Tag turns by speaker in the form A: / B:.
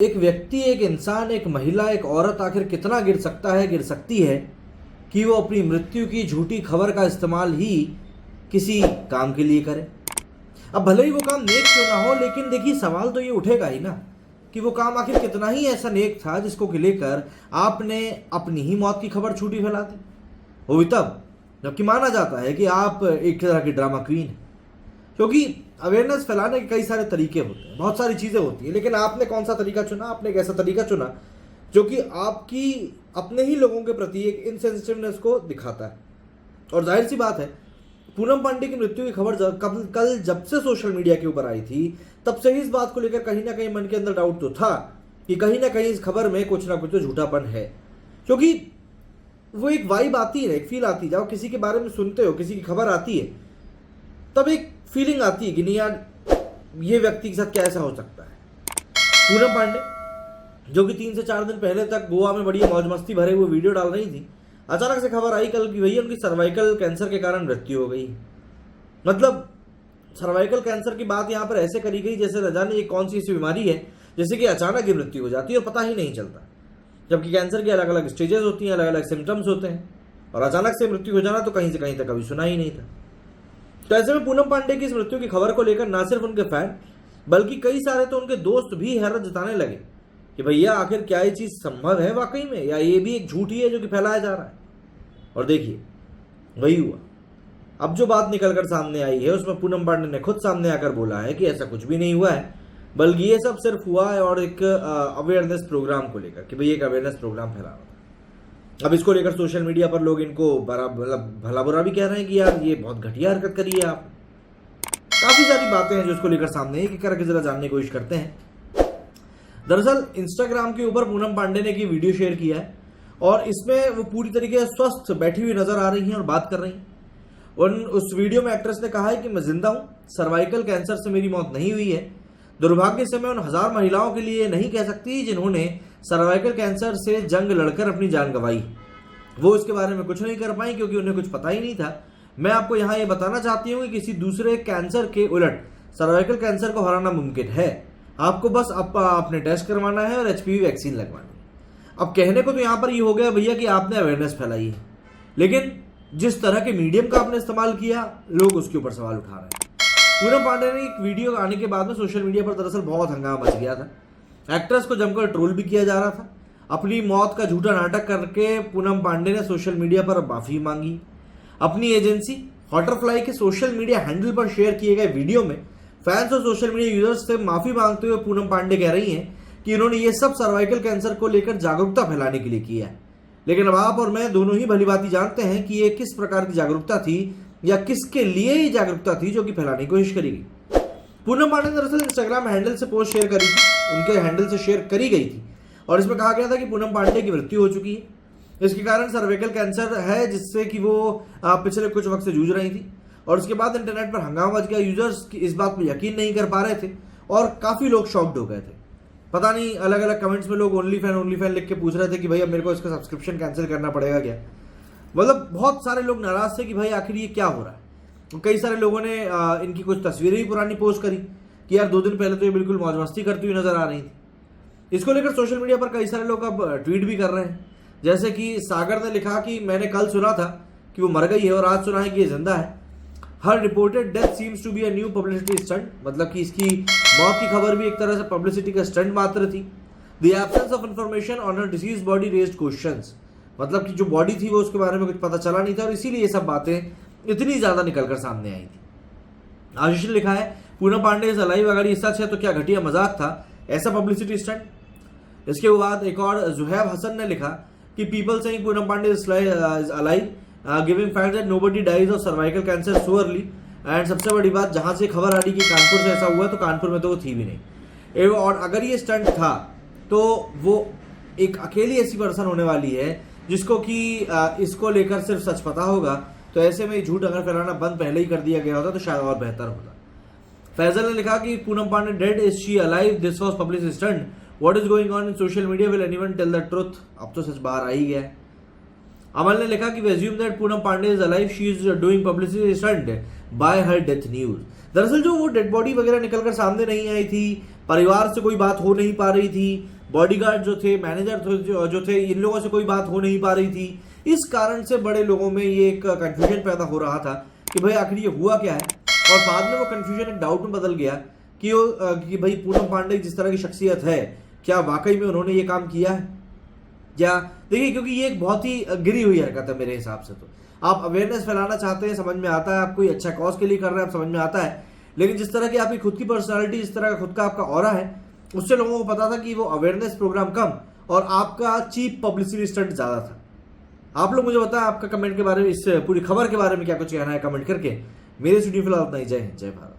A: एक व्यक्ति, एक इंसान, एक महिला, एक औरत आखिर कितना गिर सकता है, गिर सकती है कि वो अपनी मृत्यु की झूठी खबर का इस्तेमाल ही किसी काम के लिए करे। अब भले ही वो काम नेक क्यों ना हो, लेकिन देखिए सवाल तो ये उठेगा ही ना कि वो काम आखिर कितना ही ऐसा नेक था जिसको लेकर आपने अपनी ही मौत की खबर झूठी फैला दी। वो भी तब जबकि माना जाता है कि आप एक तरह की ड्रामा क्वीन है। क्योंकि अवेयरनेस फैलाने के कई सारे तरीके होते हैं, बहुत सारी चीज़ें होती हैं, लेकिन आपने कौन सा तरीका चुना? आपने एक ऐसा तरीका चुना जो कि आपकी अपने ही लोगों के प्रति एक इनसेंसिटिवनेस को दिखाता है। और जाहिर सी बात है, पूनम पांडे की मृत्यु की खबर कल जब से सोशल मीडिया के ऊपर आई थी, तब से ही इस बात को लेकर कहीं ना कहीं मन के अंदर डाउट तो था कि कहीं ना कहीं इस खबर में कुछ ना कुछ तो झूठापन है। क्योंकि वो एक वाइब आती है, एक फील आती है, जब किसी के बारे में सुनते हो, किसी की खबर आती है, तब एक फीलिंग आती है कि नहीं यार, ये व्यक्ति के साथ क्या ऐसा हो सकता है। पूनम पांडे जो कि 3 से 4 दिन पहले तक गोवा में बड़ी मौज मस्ती भरे हुए वीडियो डाल रही थी, अचानक से खबर आई कल की भैया उनकी सर्वाइकल कैंसर के कारण मृत्यु हो गई। मतलब सर्वाइकल कैंसर की बात यहाँ पर ऐसे करी गई जैसे न जाने ये कौन सी ऐसी बीमारी है जैसे कि अचानक ही मृत्यु हो जाती है और पता ही नहीं चलता। जबकि कैंसर की अलग अलग स्टेजेस होती हैं, अलग अलग सिम्टम्स होते हैं, और अचानक से मृत्यु हो जाना तो कहीं से कहीं तक कभी सुना ही नहीं था। तो ऐसे में पूनम पांडे की इस मृत्यु की खबर को लेकर ना सिर्फ उनके फैन बल्कि कई सारे तो उनके दोस्त भी हैरत जताने लगे कि भैया आखिर क्या ये चीज संभव है वाकई में, या ये भी एक झूठ ही है जो कि फैलाया जा रहा है। और देखिए वही हुआ। अब जो बात निकलकर सामने आई है उसमें पूनम पांडे ने खुद सामने आकर बोला है कि ऐसा कुछ भी नहीं हुआ है, बल्कि ये सब सिर्फ हुआ है और एक अवेयरनेस प्रोग्राम को लेकर कि भाई एक अवेयरनेस प्रोग्राम फैला रहा था। अब इसको लेकर सोशल मीडिया पर लोग इनको भला बुरा भी कह रहे हैं कि यार ये बहुत घटिया हरकत करी है आप। काफी सारी बातें हैं जो इसको लेकर सामने एक करके जरा जानने की कोशिश करते हैं। दरअसल इंस्टाग्राम के ऊपर पूनम पांडे ने एक वीडियो शेयर किया है और इसमें वो पूरी तरीके से स्वस्थ बैठी हुई नजर आ रही हैं और बात कर रही हैं। उस वीडियो में एक्ट्रेस ने कहा है कि मैं जिंदा हूं, सर्वाइकल कैंसर से मेरी मौत नहीं हुई है। दुर्भाग्य से मैं उन 1000 महिलाओं के लिए नहीं कह सकती जिन्होंने सर्वाइकल कैंसर से जंग लड़कर अपनी जान गंवाई। वो इसके बारे में कुछ नहीं कर पाई क्योंकि उन्हें कुछ पता ही नहीं था। मैं आपको यहाँ ये बताना चाहती हूँ कि किसी दूसरे कैंसर के उलट सर्वाइकल कैंसर को हराना मुमकिन है। आपको बस अपने टेस्ट करवाना है और HPV वैक्सीन लगवानी है। अब कहने को तो यहाँ पर ये हो गया भैया कि आपने अवेयरनेस फैलाई है, लेकिन जिस तरह के मीडियम का आपने इस्तेमाल किया, लोग उसके ऊपर सवाल उठा रहे हैं। पूनम पांडे ने एक वीडियो आने के बाद में सोशल मीडिया पर दरअसल बहुत हंगामा मच गया था। एक्ट्रेस को जमकर ट्रोल भी किया जा रहा था। अपनी मौत का झूठा नाटक करके पूनम पांडे ने सोशल मीडिया पर माफी मांगी। अपनी एजेंसी हॉटरफ्लाई के सोशल मीडिया हैंडल पर शेयर किए गए वीडियो में फैंस और सोशल मीडिया यूजर्स से माफी मांगते हुए पूनम पांडे कह रही हैं कि इन्होंने ये सब सर्वाइकल कैंसर को लेकर जागरूकता फैलाने के लिए किया है। लेकिन अब आप और मैं दोनों ही भलीभांति जानते हैं कि ये किस प्रकार की जागरूकता थी या किसके लिए ये जागरूकता थी जो कि फैलाने की कोशिश करी गई। पूनम पांडे ने दरअसल इंस्टाग्राम हैंडल से पोस्ट शेयर करी थी, उनके हैंडल से शेयर करी गई थी और इसमें कहा गया था कि पूनम पांडे की मृत्यु हो चुकी है। इसके कारण सर्वाइकल कैंसर है जिससे कि वो पिछले कुछ वक्त से जूझ रही थी। और उसके बाद इंटरनेट पर हंगामा मच गया। यूजर्स इस बात पर यकीन नहीं कर पा रहे थे और काफी लोग शॉक्ड हो गए थे। पता नहीं अलग अलग कमेंट्स में लोग ओनली फैन लिख के पूछ रहे थे कि भाई अब मेरे को इसका सब्सक्रिप्शन कैंसिल करना पड़ेगा क्या। मतलब बहुत सारे लोग नाराज थे कि भाई आखिर ये क्या हो रहा है। तो कई सारे लोगों ने इनकी कुछ तस्वीरें भी पुरानी पोस्ट करी कि यार 2 दिन पहले तो ये बिल्कुल मौज मस्ती करती हुई नजर आ रही थी। इसको लेकर सोशल मीडिया पर कई सारे लोग अब ट्वीट भी कर रहे हैं। जैसे कि सागर ने लिखा कि मैंने कल सुना था कि वो मर गई है और आज सुना है कि ये जिंदा है। हर reported death seems to be a new publicity stunt, मतलब कि इसकी मौत की खबर भी एक तरह से पब्लिसिटी का स्टंट मात्र थी। The absence of information on her disease body raised questions, मतलब कि जो बॉडी थी वो उसके बारे में कुछ पता चला नहीं था और इसीलिए ये सब बातें इतनी ज्यादा निकलकर सामने आई थी। आशीष ने लिखा है पूनम पांडे इज अलाइव, अगर ये सच है तो क्या घटिया मजाक था, ऐसा पब्लिसिटी स्टंट। इसके बाद एक और जुहैब हसन ने लिखा कि people saying Poonam Pandey is alive giving fact that nobody dies of cervical cancer so early. And सबसे बड़ी बात, जहां से खबर आ रही कि कानपुर से ऐसा हुआ तो कानपुर में तो वो थी भी नहीं। और अगर ये स्टंट था तो वो एक अकेली ऐसी पर्सन होने वाली है जिसको कि इसको लेकर सिर्फ सच पता होगा। तो ऐसे में झूठ अगर फैलाना बंद पहले ही कर दिया गया होता तो शायद और बेहतर होता। फैजल ने लिखा कि Poonam Pandey dead, is she alive, this was publicity stunt, what is going on in social media, will anyone tell the truth. अब तो सच बाहर आ ही गया है। अमल ने लिखा कि we assume that Poonam Pandey is alive, she is doing publicity stunt by her death news. दरअसल जो वो डेड बॉडी वगैरह निकलकर सामने नहीं आई थी, परिवार से कोई बात हो नहीं पा रही थी, बॉडीगार्ड जो थे, मैनेजर जो थे, इन लोगों से कोई बात हो नहीं पा रही थी। इस कारण से बड़े लोगों में ये एक कंफ्यूजन पैदा हो रहा था कि भाई आखिर ये हुआ क्या है। और बाद में वो कंफ्यूजन एक डाउट में बदल गया कि भाई पूनम पांडे जिस तरह की शख्सियत है, क्या वाकई में उन्होंने ये काम किया है या देखिए, क्योंकि ये एक बहुत ही गिरी हुई हरकत है मेरे हिसाब से। तो आप अवेयरनेस फैलाना चाहते हैं, समझ में आता है, आप कोई अच्छा कॉज के लिए कर रहे हैं, आप समझ में आता है, लेकिन जिस तरह की आपकी खुद की पर्सनालिटी, जिस तरह का खुद का आपका ऑरा है, उससे लोगों को पता था कि वो अवेयरनेस प्रोग्राम कम और आपका चीप पब्लिसिटी स्टंट ज्यादा था। आप लोग मुझे बताएं आपका कमेंट के बारे में, इस पूरी खबर के बारे में क्या कुछ कहना है, कमेंट करके। मेरे स्टूडियो फिलहाल इतना ही। जय हिंद, जय भारत।